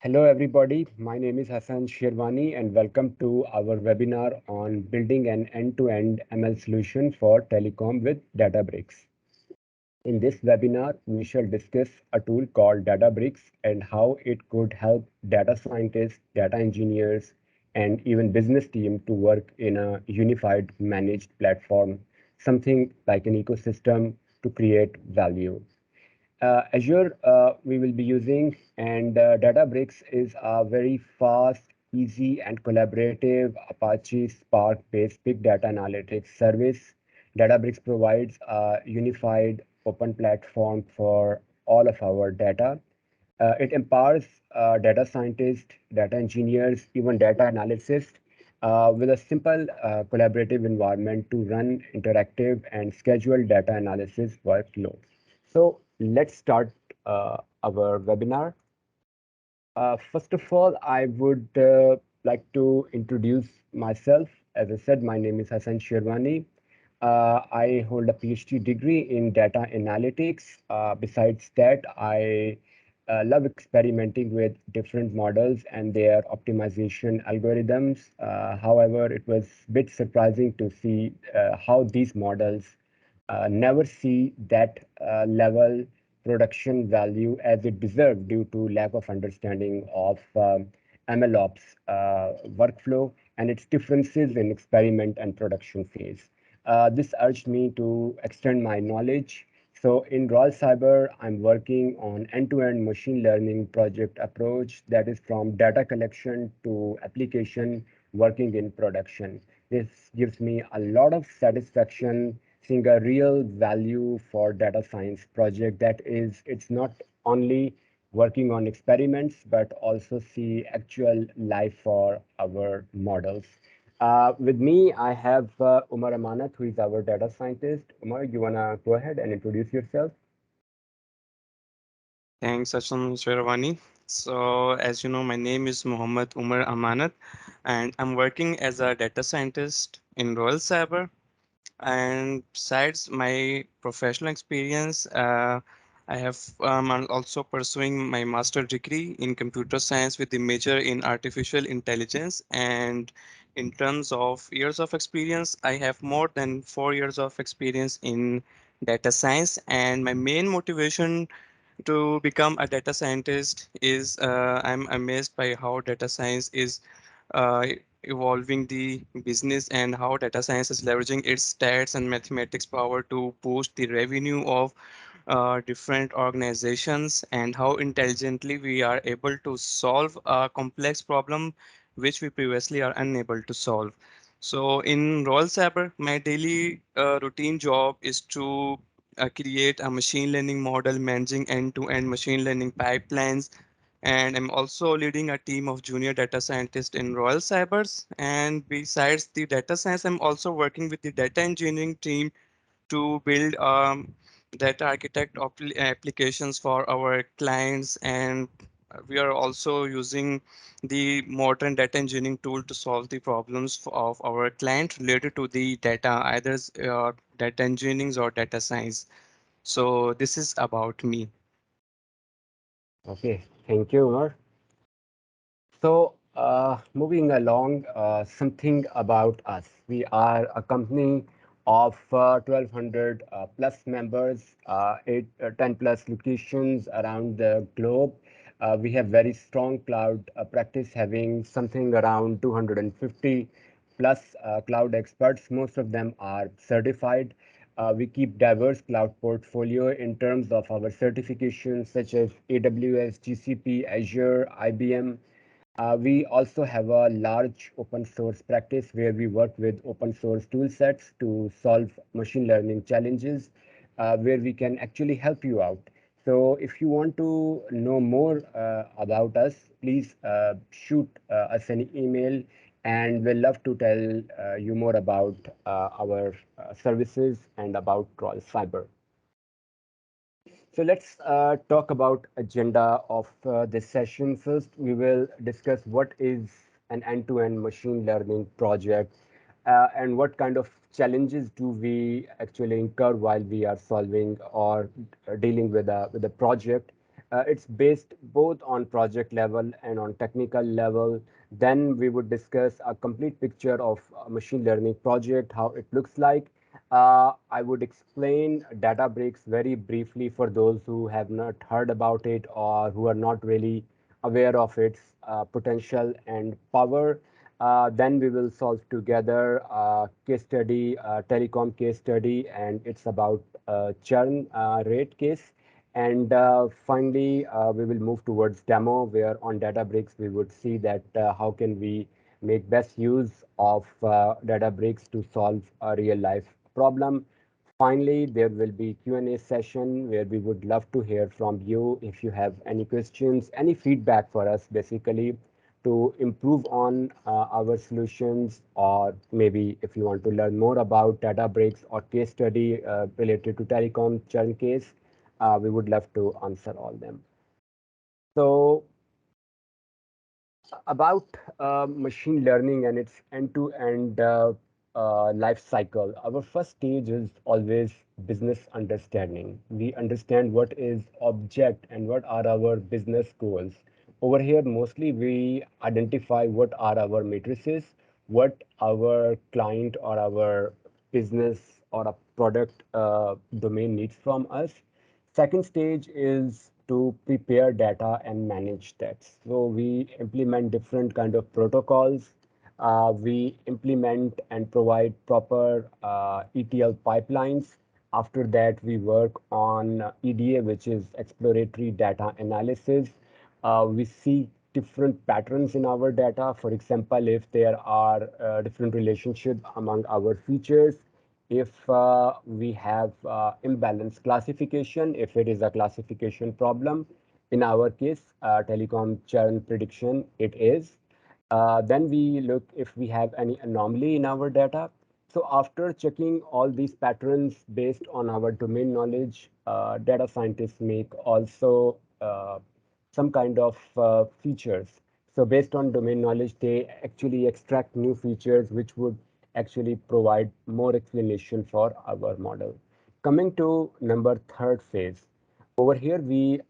Hello, everybody. My name is Hassan Shirwani, and welcome to our webinar on building an end-to-end ML solution for telecom with Databricks. In this webinar, we shall discuss a tool called Databricks and how it could help data scientists, data engineers, and even business team to work in a unified managed platform, something like an ecosystem to create value. Azure we will be using, and Databricks is a very fast, easy, and collaborative Apache Spark-based big data analytics service. Databricks provides a unified open platform for all of our data. It empowers data scientists, data engineers, even data analysts with a simple collaborative environment to run interactive and scheduled data analysis workloads. So let's start our webinar. First of all, I would like to introduce myself. As I said, my name is Hassan Shirwani. I hold a PhD degree in data analytics. Besides that, I love experimenting with different models and their optimization algorithms. However, it was a bit surprising to see how these models never see that level production value as it deserved due to lack of understanding of MLOps workflow and its differences in experiment and production phase. This urged me to extend my knowledge. So in Royal Cyber, I'm working on end-to-end machine learning project approach that is from data collection to application working in production. This gives me a lot of satisfaction seeing a real value for data science project that is, it's not only working on experiments, but also see actual life for our models. With me, I have Umar Amanat, who is our data scientist. Umar, you want to go ahead and introduce yourself? Thanks, Asham Sherwani. So, as you know, my name is Muhammad Umar Amanat, and I'm working as a data scientist in Royal Cyber. And besides my professional experience, I'm also pursuing my master degree in computer science with the major in artificial intelligence. And in terms of years of experience, I have more than 4 years of experience in data science. And my main motivation to become a data scientist is I'm amazed by how data science is uh, evolving the business and how data science is leveraging its stats and mathematics power to boost the revenue of different organizations and how intelligently we are able to solve a complex problem which we previously are unable to solve. So in Royal Cyber, my daily routine job is to create a machine learning model managing end-to-end machine learning pipelines, and I'm also leading a team of junior data scientists in Royal Cybers. And besides the data science, I'm also working with the data engineering team to build data architect applications for our clients. And we are also using the modern data engineering tool to solve the problems of our client related to the data, either data engineering or data science. So this is about me. Okay, thank you, Umar. So, moving along, something about us. We are a company of 1,200 plus members, 10 plus locations around the globe. We have very strong cloud practice, having something around 250 plus cloud experts. Most of them are certified. We keep diverse cloud portfolio in terms of our certifications such as AWS, GCP, Azure, IBM. We also have a large open source practice where we work with open source tool sets to solve machine learning challenges, where we can actually help you out. So if you want to know more about us, please shoot us an email, and we'll love to tell you more about our services and about Royal Cyber. So let's talk about agenda of this session. First, we will discuss what is an end-to-end machine learning project and what kind of challenges do we actually incur while we are solving or dealing with a project. It's based both on project level and on technical level. Then we would discuss a complete picture of a machine learning project, how it looks like. I would explain Databricks very briefly for those who have not heard about it or who are not really aware of its potential and power. Then we will solve together a case study, a telecom case study, and it's about churn rate case. And finally, we will move towards demo, where on Databricks, we would see that how can we make best use of Databricks to solve a real life problem. Finally, there will be Q&A session where we would love to hear from you if you have any questions, any feedback for us, basically, to improve on our solutions, or maybe if you want to learn more about Databricks or case study related to telecom churn case, we would love to answer all them. So about machine learning and its end-to-end life cycle, our first stage is always business understanding. We understand what is object and what are our business goals. Over here, mostly we identify what are our matrices, what our client or our business or a product domain needs from us. Second stage is to prepare data and manage that. So we implement different kind of protocols. We implement and provide proper ETL pipelines. After that, we work on EDA, which is exploratory data analysis. We see different patterns in our data. For example, if there are different relationships among our features, if we have imbalanced classification, if it is a classification problem, in our case, telecom churn prediction, it is. Then we look if we have any anomaly in our data. So after checking all these patterns based on our domain knowledge, data scientists make also some kind of features. So based on domain knowledge, they actually extract new features which would actually provide more explanation for our model. Coming to number third phase, over here we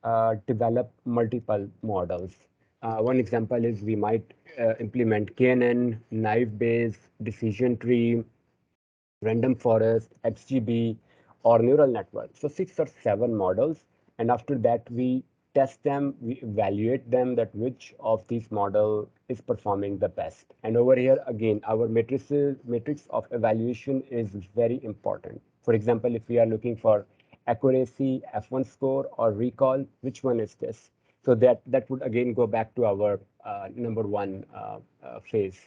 develop multiple models. One example is we might implement KNN, naive Bayes, decision tree, random forest, XGB, or neural network. So 6 or 7 models. And after that, we test them, we evaluate them that which of these model is performing the best. And over here, again, our matrix of evaluation is very important. For example, if we are looking for accuracy, F1 score, or recall, which one is this? So that would again go back to our number one phase.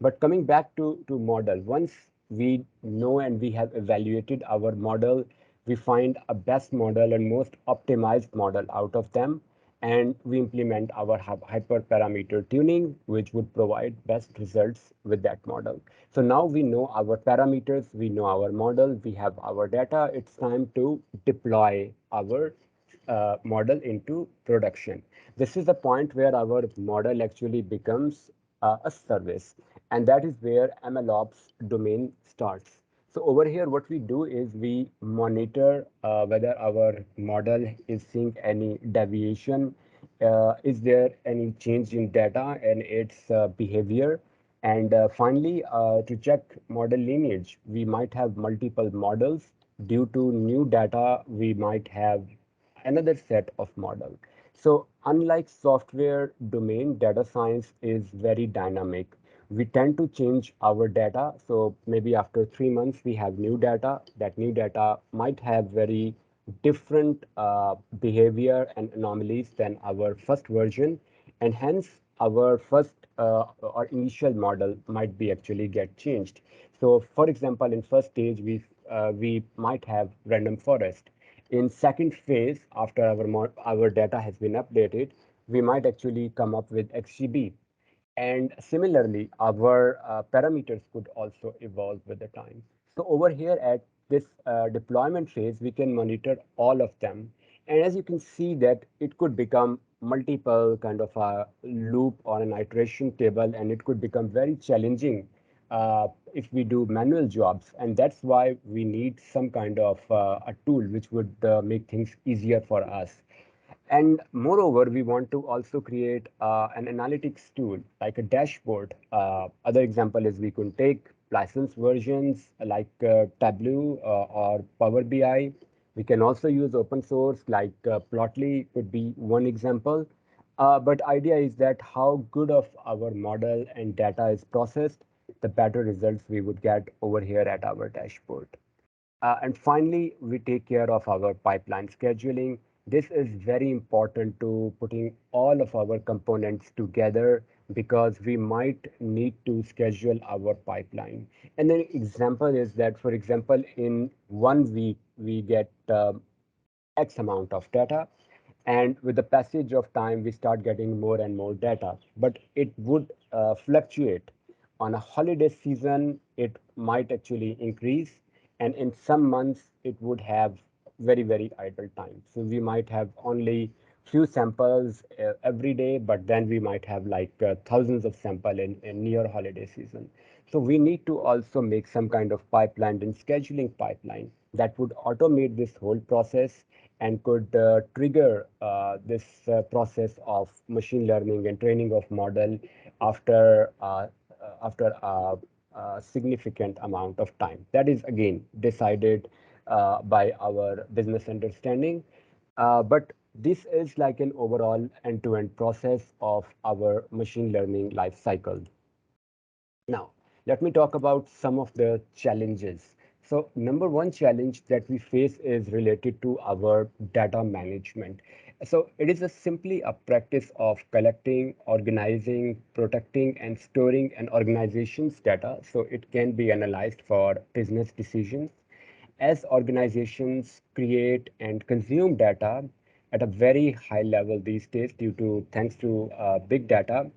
But coming back to model, once we know and we have evaluated our model, we find a best model and most optimized model out of them, and we implement our hyperparameter tuning, which would provide best results with that model. So now we know our parameters, we know our model, we have our data. It's time to deploy our model into production. This is the point where our model actually becomes a service, and that is where MLOps domain starts. So over here, what we do is we monitor whether our model is seeing any deviation, is there any change in data and its behavior, and finally, to check model lineage, we might have multiple models. Due to new data, we might have another set of model. So unlike software domain, data science is very dynamic. We tend to change our data. So maybe after 3 months, we have new data. That new data might have very different behavior and anomalies than our first version. And hence, our first or initial model might be actually get changed. So for example, in first stage, we might have random forest. In second phase, after our data has been updated, we might actually come up with XGB. And similarly, our parameters could also evolve with the time. So over here at this deployment phase, we can monitor all of them. And as you can see that it could become multiple kind of a loop or an iteration table, and it could become very challenging if we do manual jobs. And that's why we need some kind of a tool which would make things easier for us. And moreover, we want to also create an analytics tool like a dashboard. Other example is we could take license versions like Tableau or Power BI. We can also use open source like Plotly could be one example. But idea is that how good of our model and data is processed, the better results we would get over here at our dashboard. And finally, we take care of our pipeline scheduling. This is very important to putting all of our components together because we might need to schedule our pipeline. And an example is that, for example, in 1 week, we get X amount of data. And with the passage of time, we start getting more and more data. But it would fluctuate. On a holiday season, it might actually increase. And in some months, it would have very, very idle time. So we might have only few samples every day, but then we might have like thousands of sample in near holiday season. So we need to also make some kind of pipeline and scheduling pipeline that would automate this whole process and could trigger this process of machine learning and training of model after a significant amount of time. That is again decided by our business understanding. But this is like an overall end-to-end process of our machine learning life cycle. Now, let me talk about some of the challenges. So, number one challenge that we face is related to our data management. So, it is simply a practice of collecting, organizing, protecting, and storing an organization's data so it can be analyzed for business decisions. As organizations create and consume data at a very high level these days due to thanks to big data,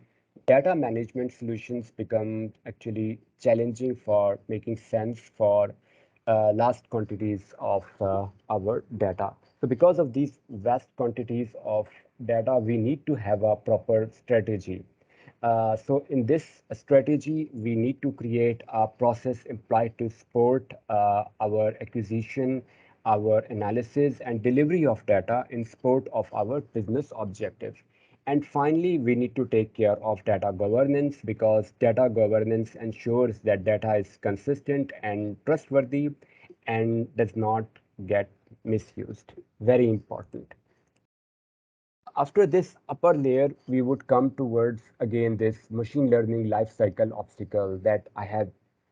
data management solutions become actually challenging for making sense for large quantities of our data. So because of these vast quantities of data, we need to have a proper strategy. So in this strategy, we need to create a process implied to support our acquisition, our analysis, and delivery of data in support of our business objectives. And finally, we need to take care of data governance because data governance ensures that data is consistent and trustworthy and does not get misused. Very important. After this upper layer, we would come towards again this machine learning lifecycle obstacle that I have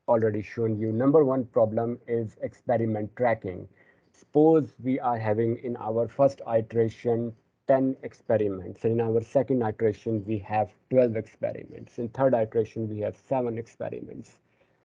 already shown you. Number one problem is experiment tracking. Suppose we are having in our first iteration 10 experiments. In our second iteration, we have 12 experiments. In third iteration, we have 7 experiments.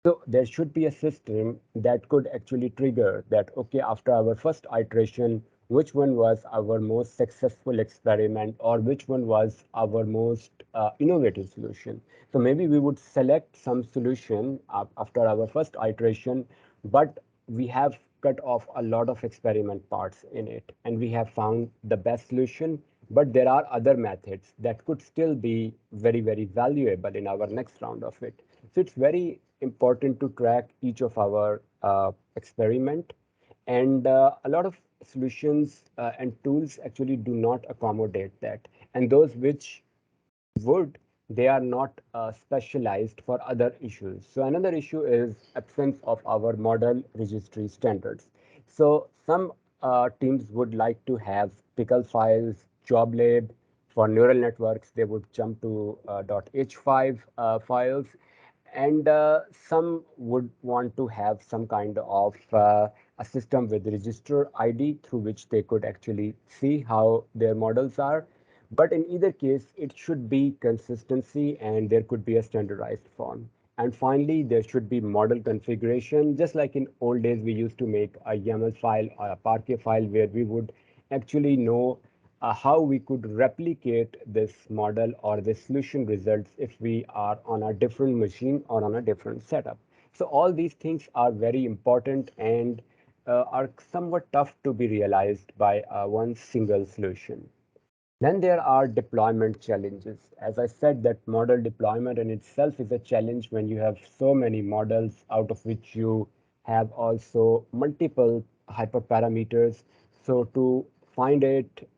So there should be a system that could actually trigger that, okay, after our first iteration, which one was our most successful experiment or which one was our most innovative solution. So maybe we would select some solution after our first iteration, but we have cut off a lot of experiment parts in it and we have found the best solution, but there are other methods that could still be very, very valuable in our next round of it. So it's very important to track each of our experiment. And a lot of solutions and tools actually do not accommodate that. And those which would, they are not specialized for other issues. So another issue is absence of our model registry standards. So some teams would like to have pickle files, job lab. For neural networks, they would jump to .h5 files. And some would want to have some kind of a system with register ID through which they could actually see how their models are. But in either case, it should be consistency and there could be a standardized form. And finally, there should be model configuration. Just like in old days, we used to make a YAML file or a Parquet file where we would actually know how we could replicate this model or this solution results if we are on a different machine or on a different setup. So all these things are very important and are somewhat tough to be realized by one single solution. Then there are deployment challenges. As I said, that model deployment in itself is a challenge when you have so many models out of which you have also multiple hyperparameters. So to find it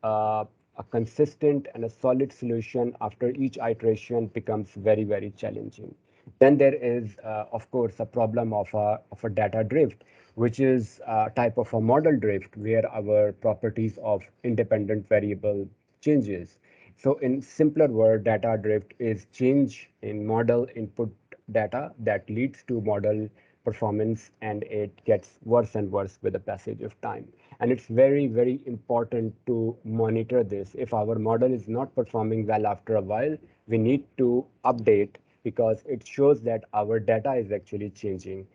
a consistent and a solid solution after each iteration becomes very, very challenging. Then there is, of course, a problem of a data drift, which is a type of a model drift where our properties of independent variable changes. So in simpler word, data drift is change in model input data that leads to model performance, and it gets worse and worse with the passage of time. And it's very, very important to monitor this. If our model is not performing well after a while, we need to update because it shows that our data is actually changing.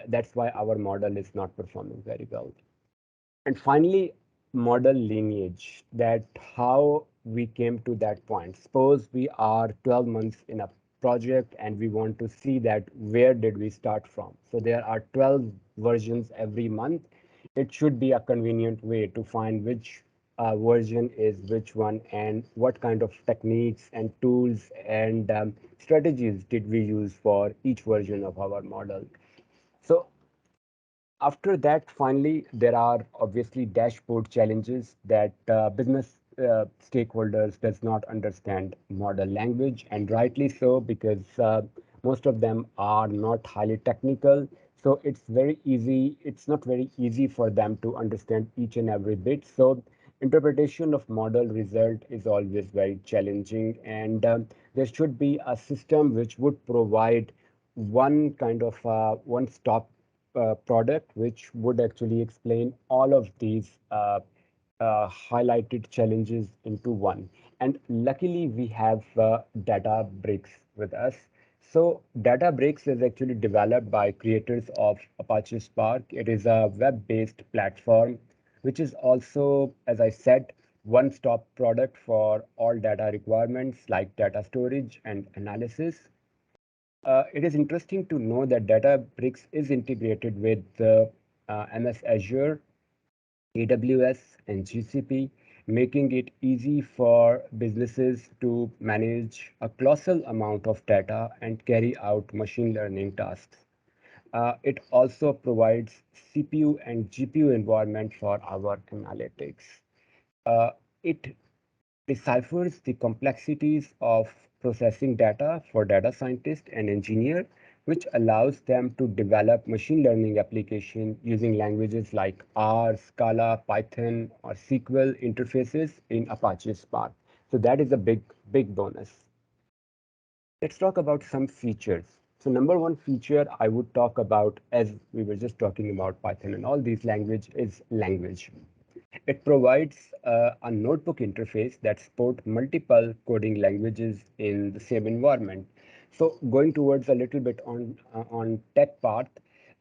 That's why our model is not performing very well. And finally, model lineage, that how we came to that point. Suppose we are 12 months in a project and we want to see that where did we start from. So there are 12 versions every month. It should be a convenient way to find which version is which one and what kind of techniques and tools and strategies did we use for each version of our model. So after that, finally, there are obviously dashboard challenges that business stakeholders does not understand model language, and rightly so, because most of them are not highly technical. So it's not very easy for them to understand each and every bit. So interpretation of model result is always very challenging, and there should be a system which would provide one kind of one-stop product which would actually explain all of these highlighted challenges into one. And luckily, we have Databricks with us. So Databricks is actually developed by creators of Apache Spark. It is a web-based platform, which is also, as I said, one-stop product for all data requirements like data storage and analysis. It is interesting to know that Databricks is integrated with MS Azure, AWS, and GCP, making it easy for businesses to manage a colossal amount of data and carry out machine learning tasks. It also provides CPU and GPU environment for our analytics. It deciphers the complexities of processing data for data scientists and engineers, which allows them to develop machine learning application using languages like R, Scala, Python, or SQL interfaces in Apache Spark. So that is a big, big bonus. Let's talk about some features. So number one feature I would talk about, as we were just talking about Python and all these language, is language. It provides a notebook interface that supports multiple coding languages in the same environment. So going towards a little bit on tech part,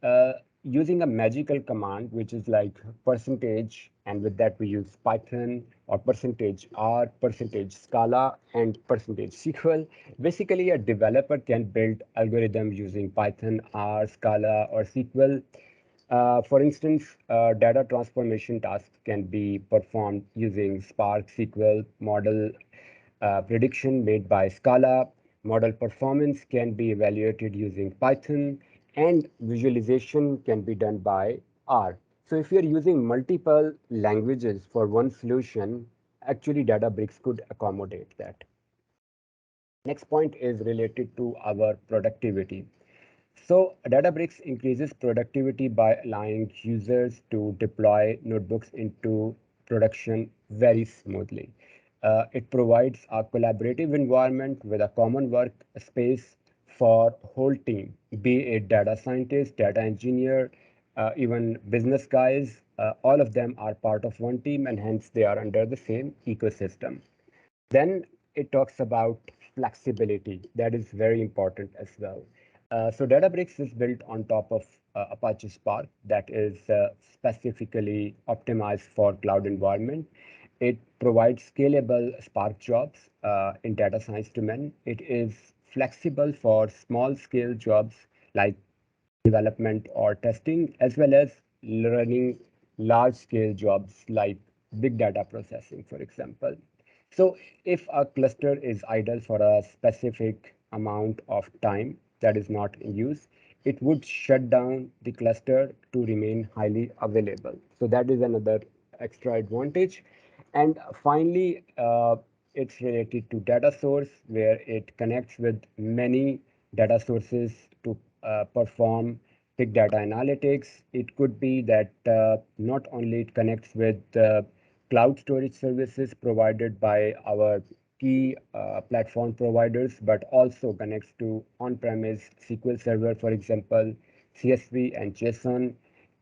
uh, using a magical command, which is like percentage, and with that we use Python or percentage R, percentage Scala, and percentage SQL. Basically, a developer can build algorithm using Python, R, Scala, or SQL. For instance, data transformation tasks can be performed using Spark SQL, model prediction made by Scala, model performance can be evaluated using Python, and visualization can be done by R. So if you're using multiple languages for one solution, actually Databricks could accommodate that. Next point is related to our productivity. So Databricks increases productivity by allowing users to deploy notebooks into production very smoothly. It provides a collaborative environment with a common workspace for whole team, be it data scientist, data engineer, even business guys. All of them are part of one team, and hence they are under the same ecosystem. Then it talks about flexibility. That is very important as well. So Databricks is built on top of Apache Spark that is specifically optimized for cloud environment. It provides scalable Spark jobs in data science domain. It is flexible for small scale jobs like development or testing, as well as running large scale jobs like big data processing, for example. So if a cluster is idle for a specific amount of time that is not in use, it would shut down the cluster to remain highly available. So that is another extra advantage. And finally, it's related to data source, where it connects with many data sources to perform big data analytics. It could be that not only it connects with cloud storage services provided by our key platform providers, but also connects to on-premise SQL Server, for example, CSV and JSON.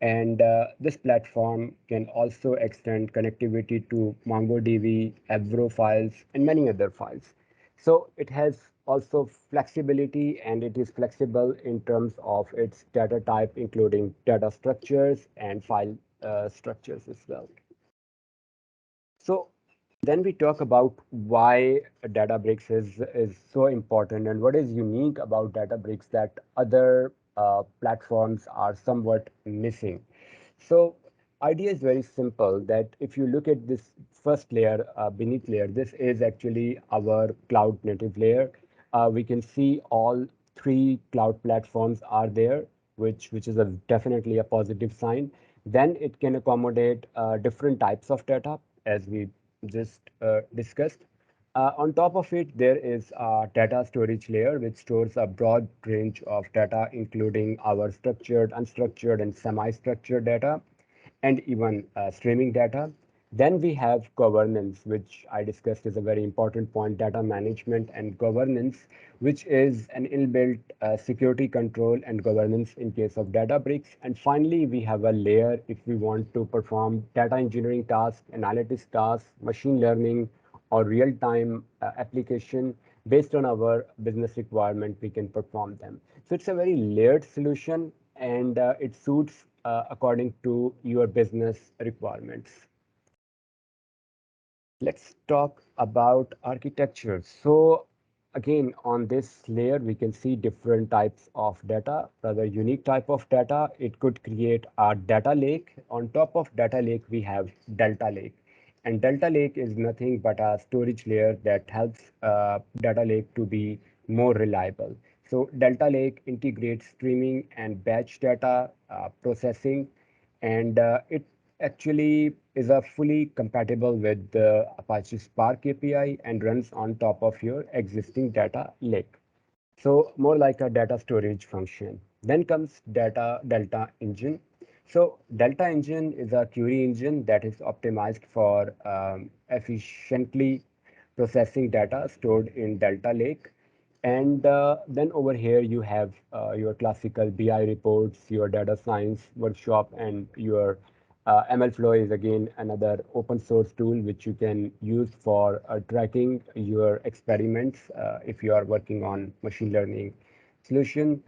And this platform can also extend connectivity to MongoDB, Avro files, and many other files. So it has also flexibility, and it is flexible in terms of its data type, including data structures and file structures as well. So then we talk about why Databricks is so important and what is unique about Databricks that other platforms are somewhat missing. So idea is very simple, that if you look at this first layer, beneath layer, this is actually our cloud native layer. We can see all three cloud platforms are there, which is definitely a positive sign. Then it can accommodate different types of data, as we just discussed. On top of it, there is a data storage layer, which stores a broad range of data, including our structured, unstructured, and semi-structured data, and even streaming data. Then we have governance, which I discussed is a very important point, data management and governance, which is an inbuilt security control and governance in case of Databricks. And finally, we have a layer if we want to perform data engineering tasks, analytics tasks, machine learning, or real-time application. Based on our business requirement, we can perform them. So it's a very layered solution, and it suits according to your business requirements. Let's talk about architecture. So again, on this layer, we can see different types of data, rather unique type of data. It could create a data lake. On top of data lake, we have Delta Lake. And Delta Lake is nothing but a storage layer that helps data lake to be more reliable. So Delta Lake integrates streaming and batch data processing, and it actually is a fully compatible with the Apache Spark API and runs on top of your existing data lake. So more like a data storage function. Then comes Delta Engine. So Delta Engine is a query engine that is optimized for efficiently processing data stored in Delta Lake. And then over here you have your classical BI reports, your data science workshop, and your MLflow is again another open source tool which you can use for tracking your experiments if you are working on machine learning solution.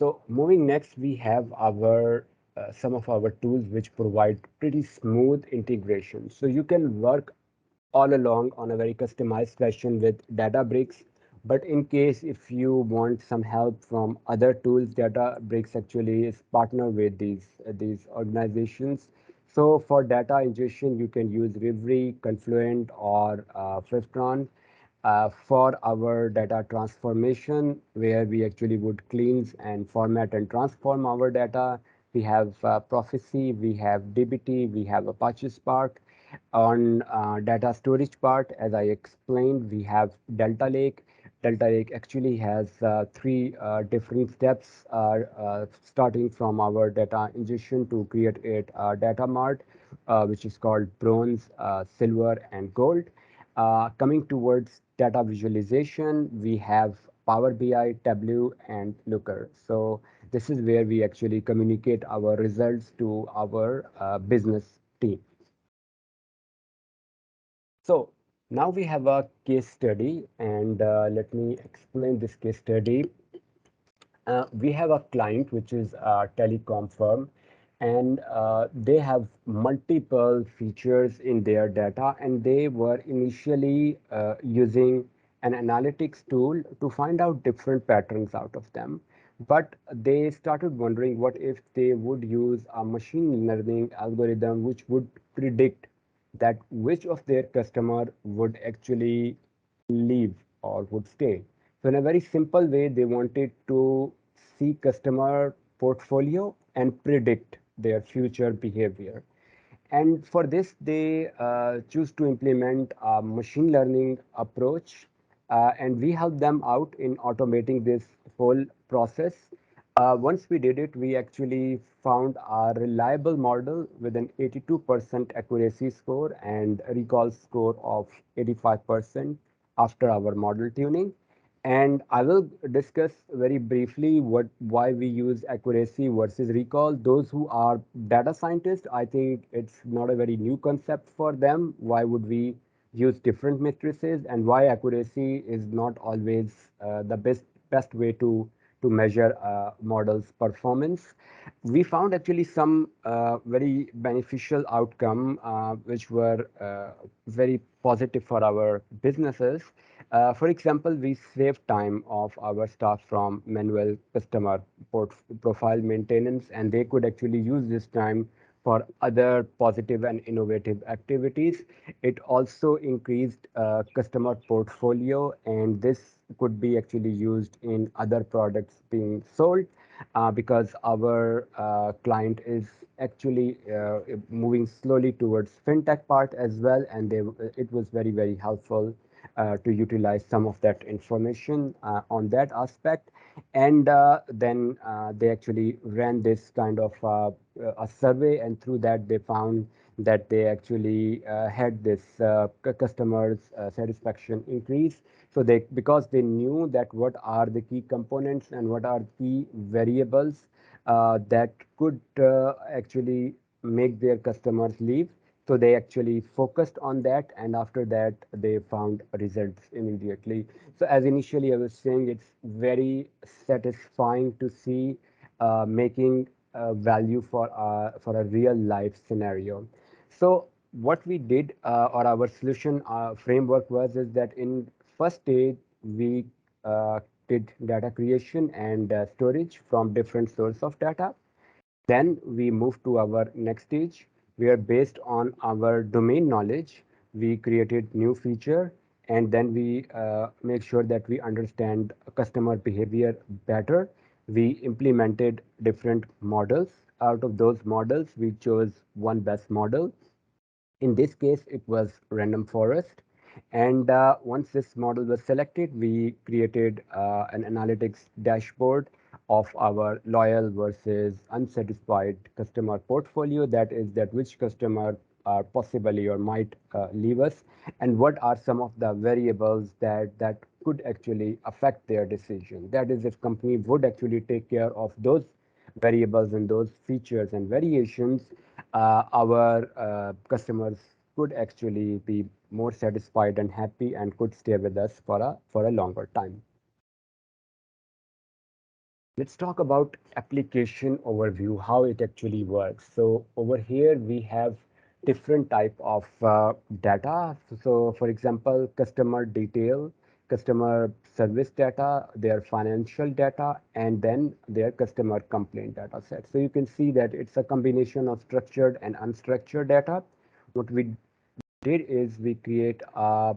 So moving next, we have our some of our tools which provide pretty smooth integration. So you can work all along on a very customized fashion with Databricks. But in case if you want some help from other tools, Databricks actually is partner with these organizations. So for data ingestion, you can use Rivery, Confluent, or Fiftron. For our data transformation, where we actually would cleanse and format and transform our data, we have Prophecy, we have DBT, we have Apache Spark. On data storage part, as I explained, we have Delta Lake. Delta Lake actually has three different steps, starting from our data ingestion to create a data mart, which is called bronze, silver, and gold. Coming towards data visualization, we have Power BI, Tableau, and Looker. So this is where we actually communicate our results to our business team. So now we have a case study, and let me explain this case study. We have a client which is a telecom firm, and they have multiple features in their data, and they were initially using an analytics tool to find out different patterns out of them. But they started wondering, what if they would use a machine learning algorithm which would predict that which of their customer would actually leave or would stay. So in a very simple way, they wanted to see customer portfolio and predict their future behavior. And for this, they choose to implement a machine learning approach, and we help them out in automating this whole process. Once we did it, we actually found a reliable model with an 82% accuracy score and a recall score of 85% after our model tuning. And I will discuss very briefly why we use accuracy versus recall. Those who are data scientists, I think it's not a very new concept for them. Why would we use different matrices, and why accuracy is not always the best way to measure models' performance? We found actually some very beneficial outcome, which were very positive for our businesses. For example, we save time of our staff from manual customer profile maintenance, and they could actually use this time for other positive and innovative activities. It also increased customer portfolio, and this could be actually used in other products being sold, because our client is actually moving slowly towards fintech part as well, and it was very helpful to utilize some of that information on that aspect. And then they actually ran this kind of a survey, and through that they found that they actually had this customers satisfaction increase. So because they knew that what are the key components and what are key variables that could actually make their customers leave. So they actually focused on that, and after that, they found results immediately. So as initially I was saying, it's very satisfying to see making value for a real life scenario. So what we did, or our solution framework was, is that in first stage we uh, did data creation and storage from different source of data. Then we move to our next stage, where based on our domain knowledge, we created new feature, and then we make sure that we understand customer behavior better. We implemented different models. Out of those models, we chose one best model. In this case, it was random forest. And once this model was selected, we created an analytics dashboard of our loyal versus unsatisfied customer portfolio. That is, that which customer are possibly or might leave us, and what are some of the variables that could actually affect their decision. That is, if company would actually take care of those variables and those features and variations, our customers could actually be more satisfied and happy and could stay with us for a longer time. Let's talk about application overview, how it actually works. So over here we have different type of data. So for example, customer detail, customer service data, their financial data, and then their customer complaint data set. So you can see that it's a combination of structured and unstructured data. What we did is we create a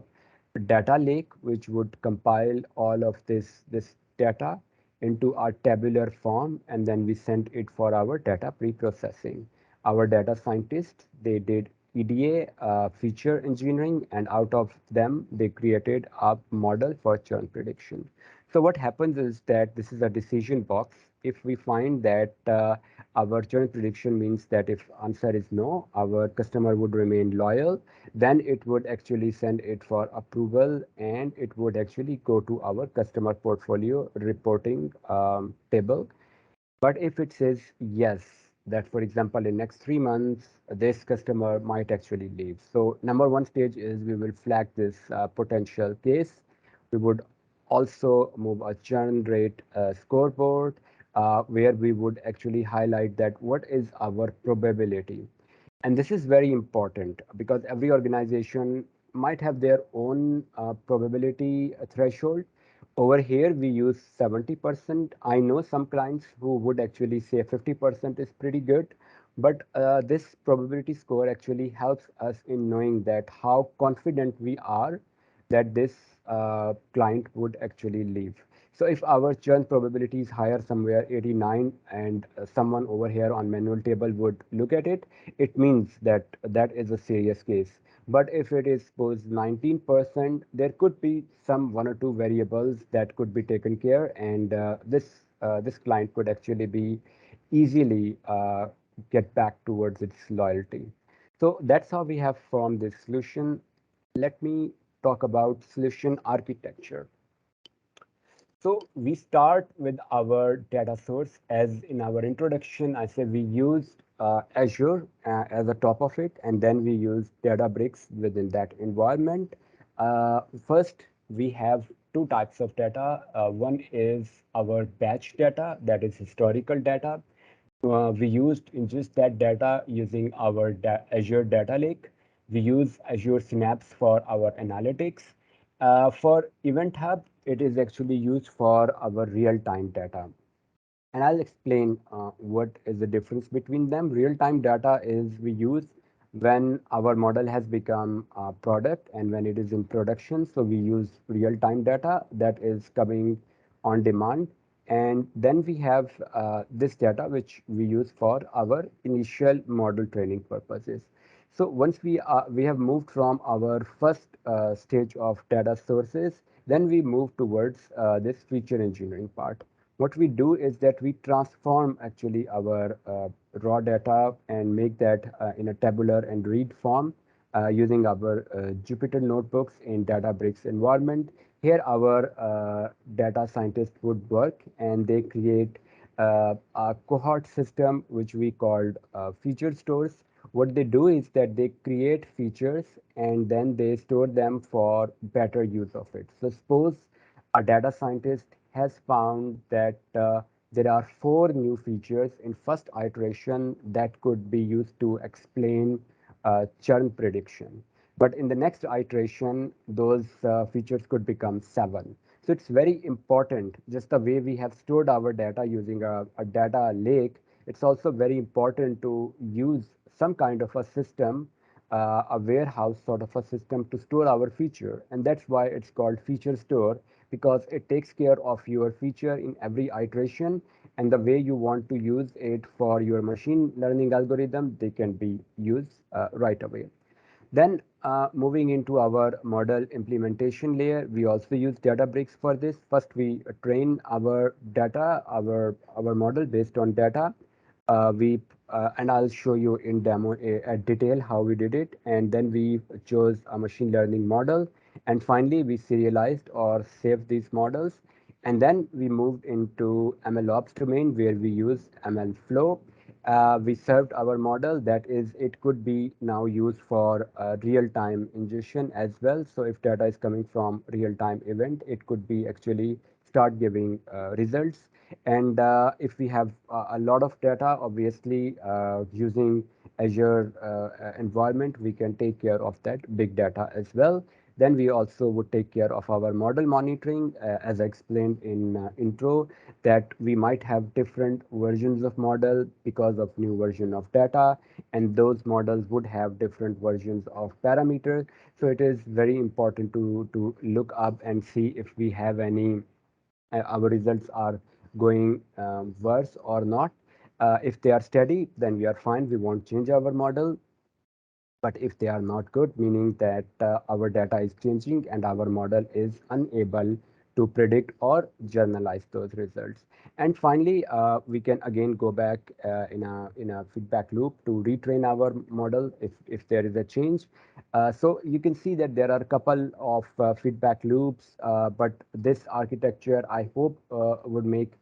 data lake which would compile all of this data into a tabular form, and then we sent it for our data pre-processing. Our data scientists, they did EDA, feature engineering, and out of them they created a model for churn prediction. So what happens is that this is a decision box. If we find that our churn prediction means that if answer is no, our customer would remain loyal, then it would actually send it for approval, and it would actually go to our customer portfolio reporting table. But if it says yes, that for example, in next 3 months, this customer might actually leave. So number one stage is we will flag this potential case. We would also move a churn rate scoreboard, where we would actually highlight that what is our probability. And this is very important because every organization might have their own probability threshold. Over here, we use 70%. I know some clients who would actually say 50% is pretty good, but this probability score actually helps us in knowing that how confident we are that this client would actually leave. So if our churn probability is higher somewhere 89 and someone over here on manual table would look at it, it means that that is a serious case. But if it is suppose 19%, there could be some one or two variables that could be taken care, and this client could actually be easily get back towards its loyalty. So that's how we have formed this solution. Let me talk about solution architecture. So we start with our data source. As in our introduction, I said we used Azure as the top of it, and then we use Databricks within that environment. First, we have two types of data. One is our batch data, that is historical data. We used ingest that data using our Azure Data Lake. We use Azure Synapse for our analytics. For Event Hub, it is actually used for our real-time data. And I'll explain what is the difference between them. Real-time data is we use when our model has become a product and when it is in production. So we use real-time data that is coming on demand. And then we have this data which we use for our initial model training purposes. So once we have moved from our first stage of data sources, then we move towards this feature engineering part. What we do is that we transform actually our raw data and make that in a tabular and read form using our Jupyter notebooks in Databricks environment. Here our data scientists would work and they create a cohort system which we called feature stores. What they do is that they create features and then they store them for better use of it. So suppose a data scientist has found that there are four new features in first iteration that could be used to explain churn prediction. But in the next iteration, those features could become seven. So it's very important, just the way we have stored our data using a data lake, it's also very important to use some kind of a system, a warehouse sort of a system to store our feature. And that's why it's called feature store, because it takes care of your feature in every iteration, and the way you want to use it for your machine learning algorithm, they can be used right away. Then moving into our model implementation layer, we also use Databricks for this. First, we train our data, our model based on data. We and I'll show you in demo at detail how we did it. And then we chose a machine learning model. And finally, we serialized or saved these models. And then we moved into MLOps domain where we use ML flow. We served our model, that is, it could be now used for real-time ingestion as well. So if data is coming from real-time event, it could be actually start giving results. And if we have a lot of data, obviously using Azure environment, we can take care of that big data as well. Then we also would take care of our model monitoring, as I explained in intro, that we might have different versions of model because of new version of data, and those models would have different versions of parameters. So it is very important to look up and see if we have any, our results are going worse or not. If they are steady, then we are fine. We won't change our model. But if they are not good, meaning that our data is changing and our model is unable to predict or journalize those results. And finally, we can again go back in a feedback loop to retrain our model if there is a change. So you can see that there are a couple of feedback loops, but this architecture, I hope, would make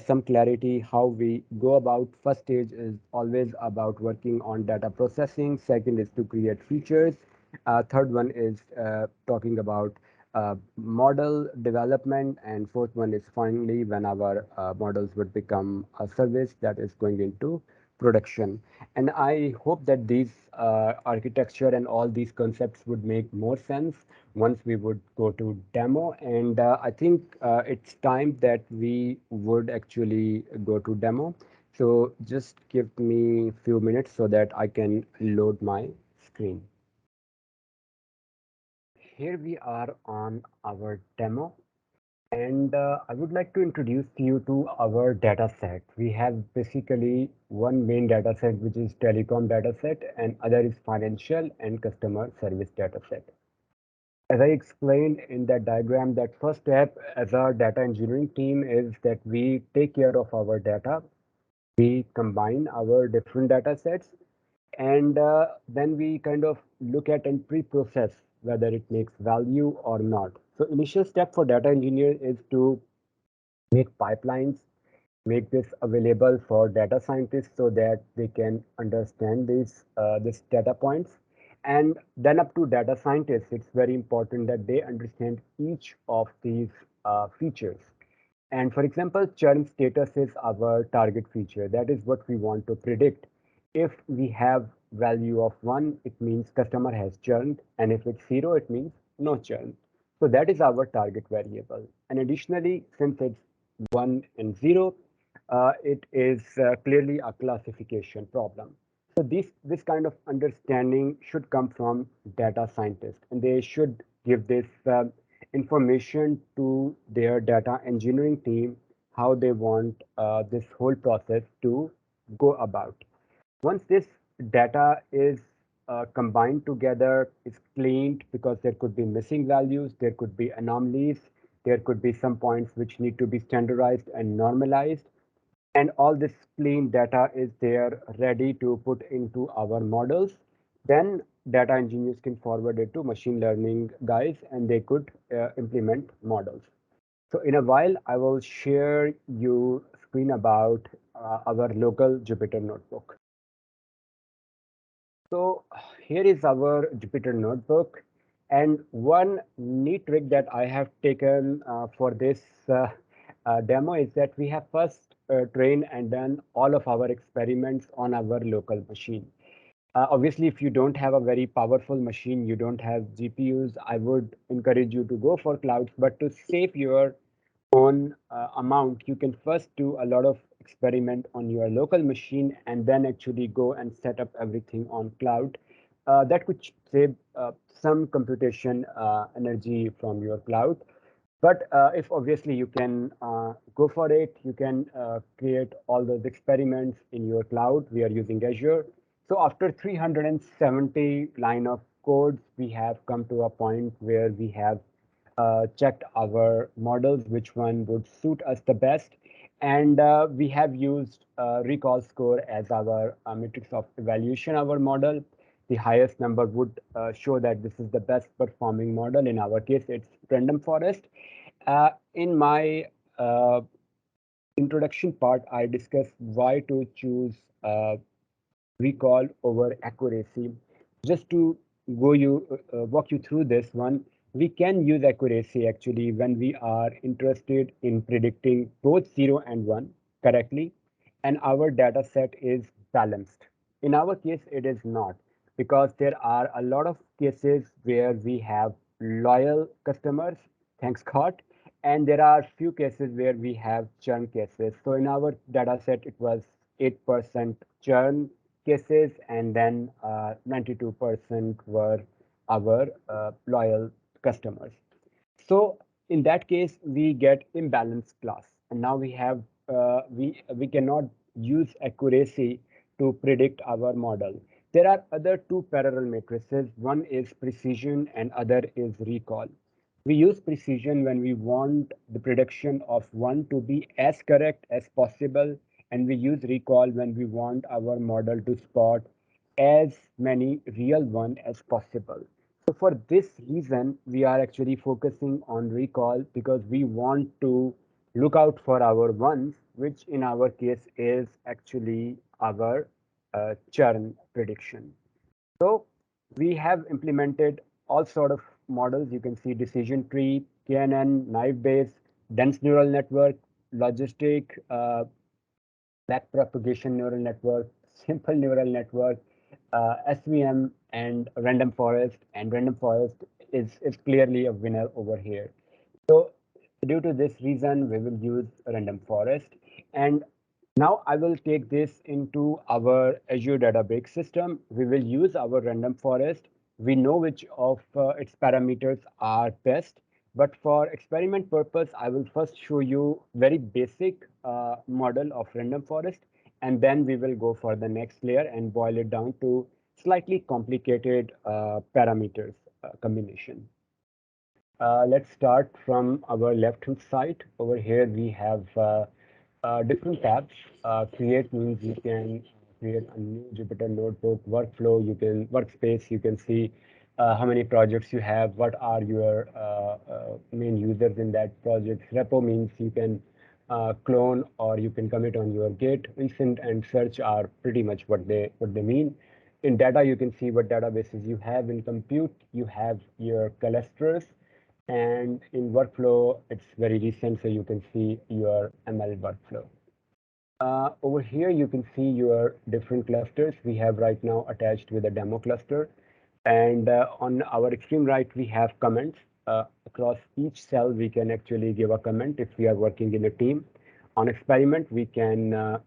some clarity how we go about. First stage is always about working on data processing. Second is to create features. Third one is talking about model development. And fourth one is finally when our models would become a service that is going into production. And I hope that these architecture and all these concepts would make more sense once we would go to demo. And I think it's time that we would actually go to demo. So just give me a few minutes so that I can load my screen. Here we are on our demo. And I would like to introduce you to our data set. We have basically one main data set, which is telecom data set, and other is financial and customer service data set. As I explained in that diagram, that first step as our data engineering team is that we take care of our data. We combine our different data sets, and then we kind of look at and pre-process whether it makes value or not. So initial step for data engineer is to make pipelines, make this available for data scientists so that they can understand these data points. And then up to data scientists, it's very important that they understand each of these features. And for example, churn status is our target feature. That is what we want to predict. If we have value of 1, it means customer has churned. And if it's 0, it means no churn. So that is our target variable. And additionally, since it's 1 and 0, it is clearly a classification problem. So this kind of understanding should come from data scientists, and they should give this information to their data engineering team how they want this whole process to go about. Once this data is combined together, is cleaned because there could be missing values, there could be anomalies, there could be some points which need to be standardized and normalized, and all this clean data is there ready to put into our models, then data engineers can forward it to machine learning guys and they could implement models. So in a while, I will share you screen about our local Jupyter notebook. So here is our Jupyter notebook. And one neat trick that I have taken for this demo is that we have first trained and done all of our experiments on our local machine. Obviously, if you don't have a very powerful machine, you don't have GPUs, I would encourage you to go for clouds. But to save your own amount, you can first do a lot of experiment on your local machine and then actually go and set up everything on cloud. That could save some computation energy from your cloud. But if obviously you can go for it, you can create all those experiments in your cloud. We are using Azure. So after 370 line of codes, we have come to a point where we have checked our models, which one would suit us the best. And we have used recall score as our matrix of evaluation, our model. The highest number would show that this is the best performing model. In our case, it's random forest. In my uh, introduction part, I discussed why to choose recall over accuracy. Just to walk you through this one, we can use accuracy actually when we are interested in predicting both 0 and 1 correctly, and our data set is balanced. In our case, it is not, because there are a lot of cases where we have loyal customers, thanks God, and there are few cases where we have churn cases. So in our data set, it was 8% churn cases, and then 92% were our loyal customers. So in that case, we get imbalanced class, and now we cannot use accuracy to predict our model. There are other two parallel matrices. One is precision, and other is recall. We use precision when we want the prediction of one to be as correct as possible, and we use recall when we want our model to spot as many real one as possible. So for this reason, we are actually focusing on recall because we want to look out for our ones, which in our case is actually our churn prediction. So we have implemented all sort of models. You can see decision tree, KNN, naive Bayes, dense neural network, logistic, backpropagation neural network, simple neural network, SVM, and random forest. And random forest is clearly a winner over here. So due to this reason, we will use random forest. And now I will take this into our Azure Databricks system. We will use our random forest. We know which of its parameters are best. But for experiment purpose, I will first show you very basic model of random forest, and then we will go for the next layer and boil it down to slightly complicated parameters combination. Let's start from our left-hand side. Over here, we have different tabs. Create means you can create a new Jupyter notebook. Workflow, you can workspace. You can see how many projects you have. What are your main users in that project? Repo means you can clone or you can commit on your Git. Instant and search are pretty much what they mean. In data, you can see what databases you have. In compute, you have your clusters, and in workflow, it's very recent, so you can see your ML workflow. Over here, you can see your different clusters we have right now attached with a demo cluster. And on our extreme right, we have comments. Across each cell, we can actually give a comment if we are working in a team. On experiment, we can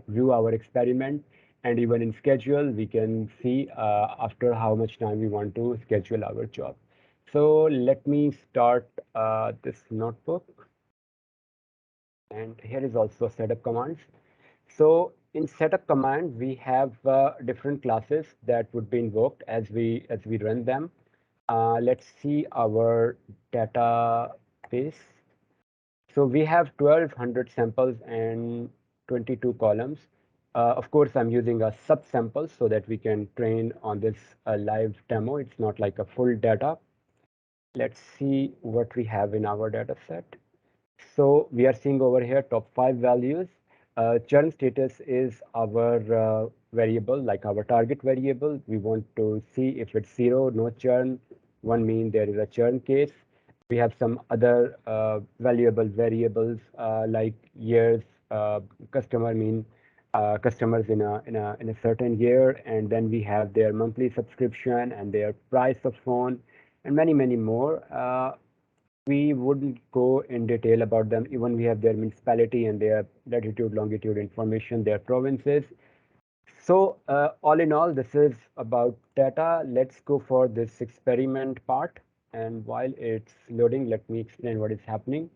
view our experiment. And even in schedule, we can see after how much time we want to schedule our job. So let me start this notebook. And here is also setup commands. So in setup command, we have different classes that would be invoked as we run them. Let's see our database. So we have 1200 samples and 22 columns. Of course, I'm using a subsample so that we can train on this live demo. It's not like a full data. Let's see what we have in our data set. So we are seeing over here top 5 values. Churn status is our variable, like our target variable. We want to see if it's 0, no churn. 1 mean there is a churn case. We have some other valuable variables like years, customer mean customers in a certain year, and then we have their monthly subscription and their price of phone, and many more. We wouldn't go in detail about them. Even we have their municipality and their latitude, longitude information, their provinces. So all in all, this is about data. Let's go for this experiment part. And while it's loading, let me explain what is happening.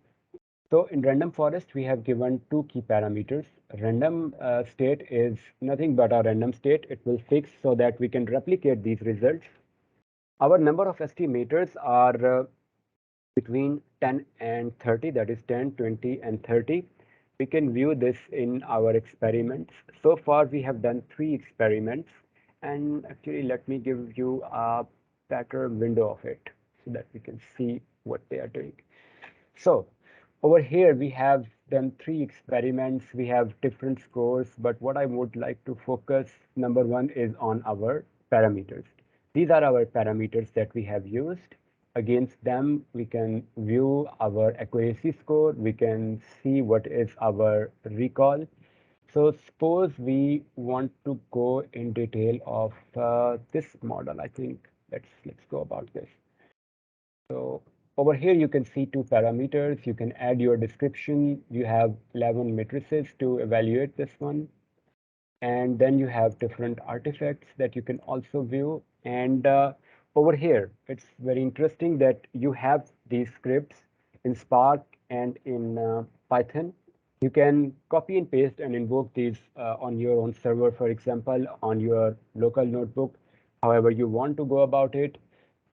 So in random forest, we have given two key parameters. Random state is nothing but a random state. It will fix so that we can replicate these results. Our number of estimators are between 10 and 30, that is 10, 20, and 30. We can view this in our experiments. So far, we have done 3 experiments. And actually, let me give you a better window of it so that we can see what they are doing. So over here, we have done 3 experiments. We have different scores, but what I would like to focus, number 1, is on our parameters. These are our parameters that we have used. Against them, we can view our accuracy score. We can see what is our recall. So suppose we want to go in detail of this model. I think let's go about this. So over here, you can see 2 parameters. You can add your description. You have 11 matrices to evaluate this one. And then you have different artifacts that you can also view. And over here, it's very interesting that you have these scripts in Spark and in Python. You can copy and paste and invoke these on your own server, for example, on your local notebook, however you want to go about it.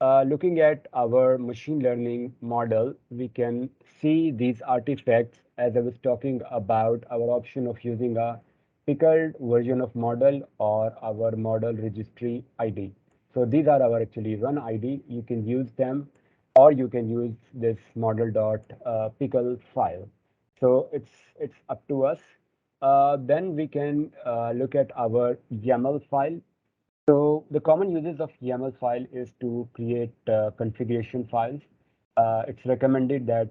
Looking at our machine learning model, we can see these artifacts as I was talking about our option of using a pickled version of model or our model registry ID. So these are our actually run ID. You can use them or you can use this model.pickle file. So it's up to us. Then we can look at our YAML file. So the common uses of YAML file is to create configuration files. It's recommended that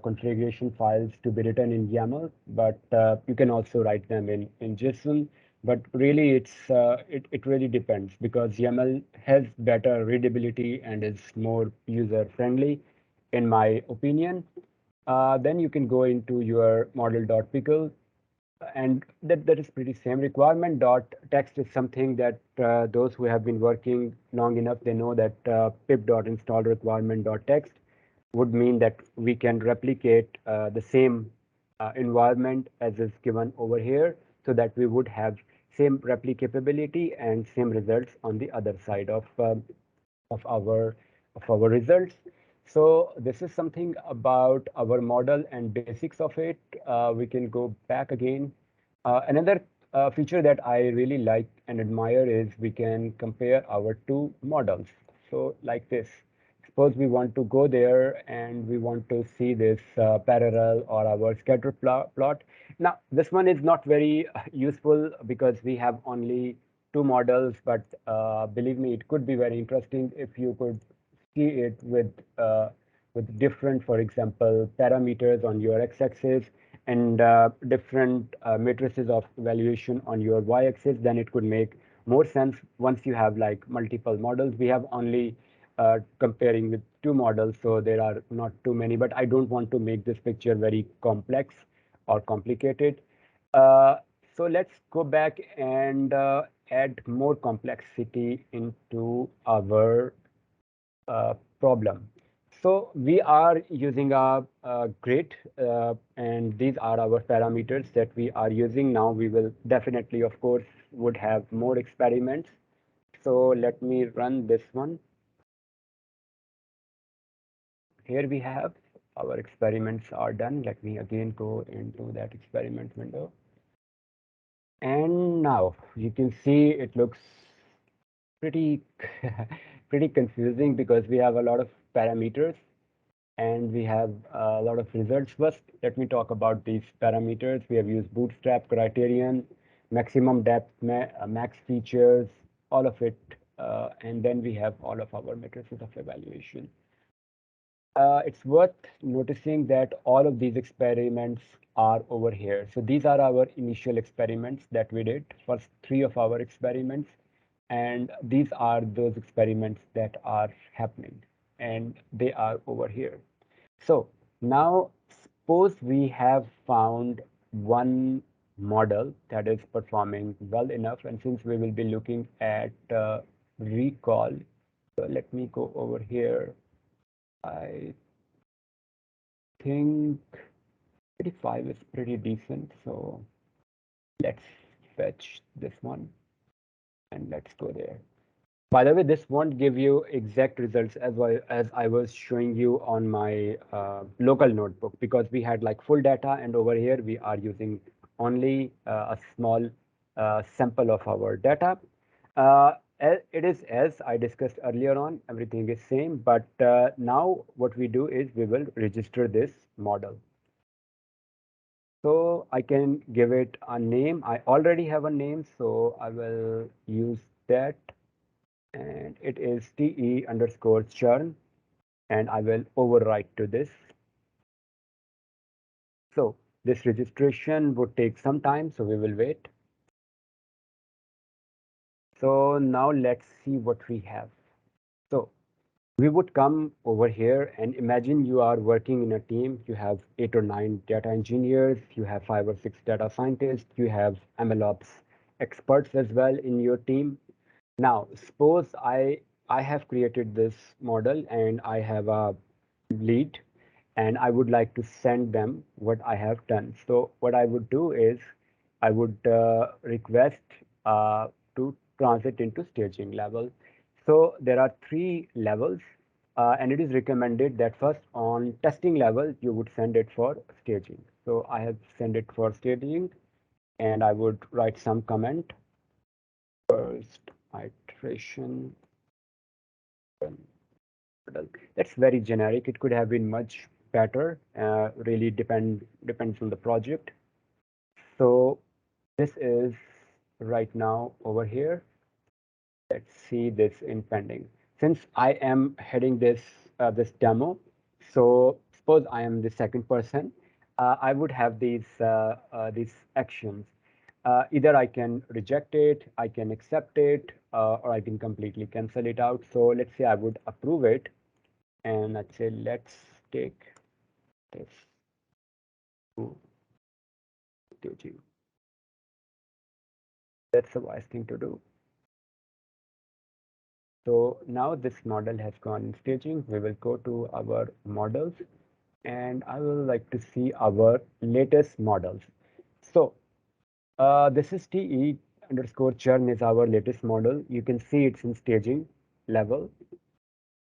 configuration files to be written in YAML, but you can also write them in JSON. But really, it really depends because YAML has better readability and is more user friendly, in my opinion. Then you can go into your model.pickle, and that is pretty same. Requirement dot text is something that those who have been working long enough, they know that pip dot install requirement dot text. would mean that we can replicate the same environment as is given over here, so that we would have same replicability and same results on the other side of our of our results. So this is something about our model and basics of it. We can go back again. Another feature that I really like and admire is we can compare our two models. So like this, suppose we want to go there and we want to see this parallel or our scatter plot. Now, this one is not very useful because we have only two models, but believe me, it could be very interesting if you could see it with different, for example, parameters on your x-axis and different matrices of evaluation on your y-axis. Then it could make more sense once you have like multiple models. We have only comparing with two models, so there are not too many, but I don't want to make this picture very complex or complicated. Uh, so let's go back and add more complexity into our problem. So we are using a grid, and these are our parameters that we are using. Now we will definitely, of course, would have more experiments. So let me run this one. Here we have our experiments are done. Let me again go into that experiment window. And now you can see it looks pretty pretty confusing because we have a lot of parameters and we have a lot of results. First, let me talk about these parameters. We have used bootstrap criterion, maximum depth, max features, all of it. And then we have all of our matrices of evaluation. It's worth noticing that all of these experiments are over here. So these are our initial experiments that we did, first three of our experiments. And these are those experiments that are happening, and they are over here. So now suppose we have found one model that is performing well enough, and since we will be looking at recall, so let me go over here. I think 35 is pretty decent, so let's fetch this one and let's go there. By the way, this won't give you exact results as I was showing you on my local notebook, because we had like full data, and over here we are using only a small sample of our data. It is as I discussed earlier on, everything is same, but now what we do is we will register this model. So I can give it a name. I already have a name, so I will use that. And it is TE underscore churn, and I will overwrite to this. So this registration would take some time, so we will wait. So now let's see what we have. So we would come over here and imagine you are working in a team. You have 8 or 9 data engineers, you have 5 or 6 data scientists, you have MLOps experts as well in your team. Now, suppose I have created this model and I have a lead and I would like to send them what I have done. So what I would do is I would request to transit into staging level. So there are 3 levels, and it is recommended that first on testing level, you would send it for staging. So I have sent it for staging, and I would write some comment. First iteration. That's very generic. It could have been much better. Really depends on the project. So this is right now over here. Let's see this in pending. Since I am heading this demo, so suppose I am the second person, I would have these actions. Either I can reject it, I can accept it, or I can completely cancel it out. So let's say I would approve it, and let's say let's take this to staging. That's a wise thing to do. So now this model has gone in staging. We will go to our models and I will like to see our latest models. So this is TE underscore churn is our latest model. You can see it's in staging level.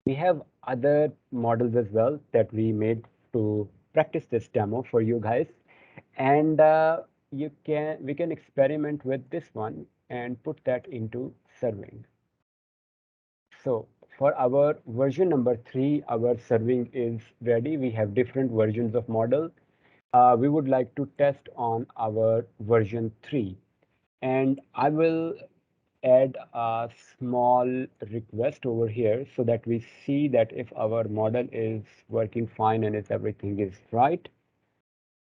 We have other models as well that we made to practice this demo for you guys. And we can experiment with this one and put that into serving. So for our version number 3, our serving is ready. We have different versions of model. We would like to test on our version 3. And I will add a small request over here so that we see that if our model is working fine and if everything is right.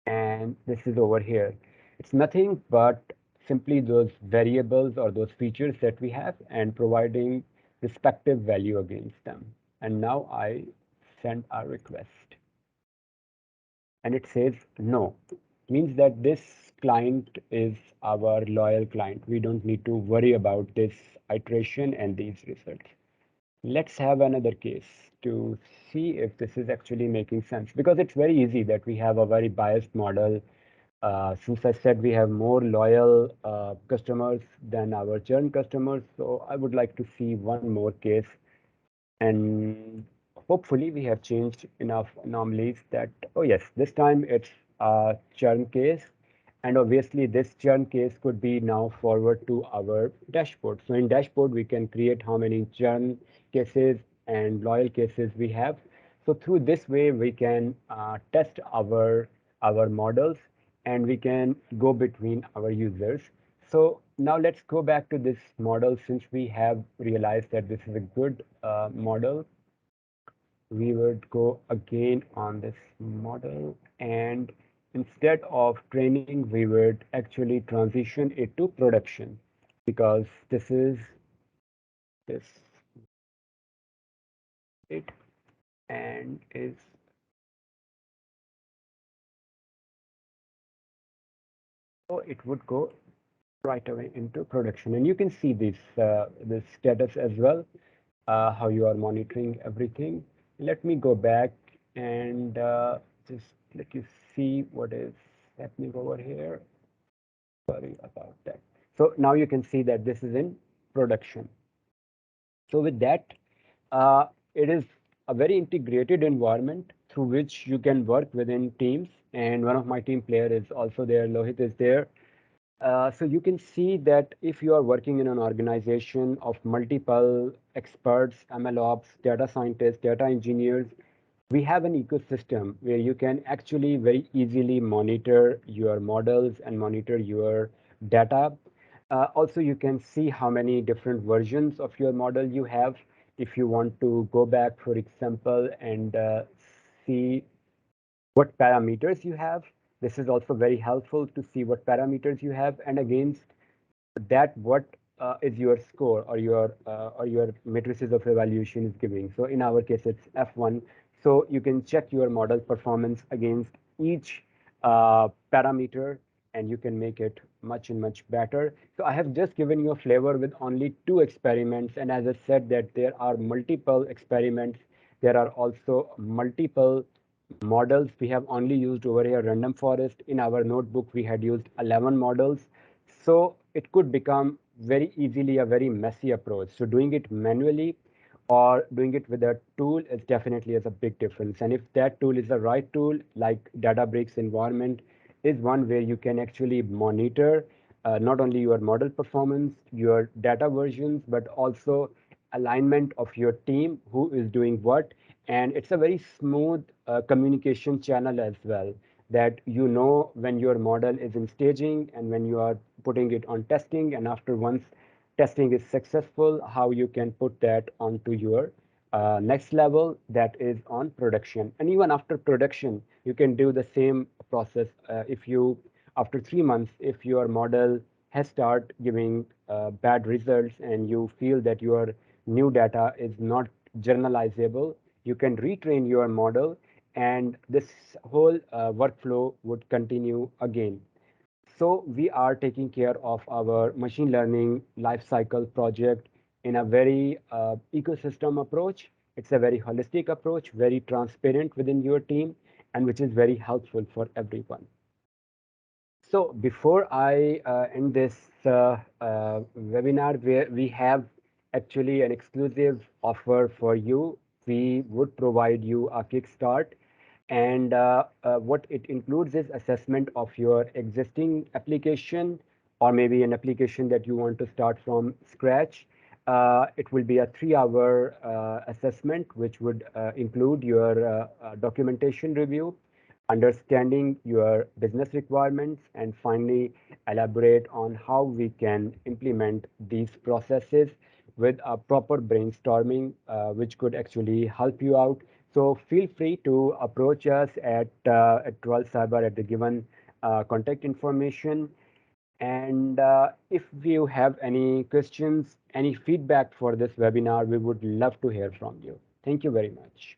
And this is over here. It's nothing but simply those variables or those features that we have and providing respective value against them. And now I send a request and it says no. Means that this client is our loyal client. We don't need to worry about this iteration and these results. Let's have another case to see if this is actually making sense because it's very easy that we have a very biased model. Since I said we have more loyal customers than our churn customers, so I would like to see one more case and hopefully we have changed enough anomalies that, oh yes, this time it's a churn case. And obviously this churn case could be now forward to our dashboard. So in dashboard, we can create how many churn cases and loyal cases we have. So through this way, we can test our models and we can go between our users. So now let's go back to this model since we have realized that this is a good model. We would go again on this model and instead of training, we would actually transition it to production because this is this it and is so it would go right away into production. And you can see this status as well, how you are monitoring everything. Let me go back and just let you see what is happening over here. Sorry about that. So now you can see that this is in production. So with that, it is a very integrated environment through which you can work within teams. And one of my team player is also there. Lohit is there. So you can see that if you are working in an organization of multiple experts, MLOps, data scientists, data engineers, we have an ecosystem where you can actually very easily monitor your models and monitor your data. Also, you can see how many different versions of your model you have. If you want to go back, for example, and see what parameters you have. This is also very helpful to see what parameters you have and against that what is your score or your matrices of evaluation is giving. So in our case, it's F1. So you can check your model performance against each parameter and you can make it much and much better. So I have just given you a flavor with only 2 experiments. And as I said that there are multiple experiments, there are also multiple models. We have only used over here random forest. In our notebook, we had used 11 models. So it could become very easily a very messy approach. So doing it manually or doing it with a tool is definitely has a big difference. And if that tool is the right tool, like Databricks environment is one where you can actually monitor not only your model performance, your data versions, but also alignment of your team, who is doing what. And it's a very smooth communication channel as well, that you know when your model is in staging and when you are putting it on testing, and after once testing is successful, how you can put that onto your next level that is on production. And even after production, you can do the same process. If you, after 3 months, if your model has start giving bad results and you feel that your new data is not generalizable, you can retrain your model and this whole workflow would continue again. So we are taking care of our machine learning lifecycle project in a very ecosystem approach. It's a very holistic approach, very transparent within your team, and which is very helpful for everyone. So before I end this webinar, where we have actually an exclusive offer for you. We would provide you a kickstart, and what it includes is assessment of your existing application, or maybe an application that you want to start from scratch. It will be a 3-hour assessment, which would include your documentation review, understanding your business requirements, and finally elaborate on how we can implement these processes with a proper brainstorming, which could actually help you out. So feel free to approach us at Royal Cyber at the given contact information. And if you have any questions, any feedback for this webinar, we would love to hear from you. Thank you very much.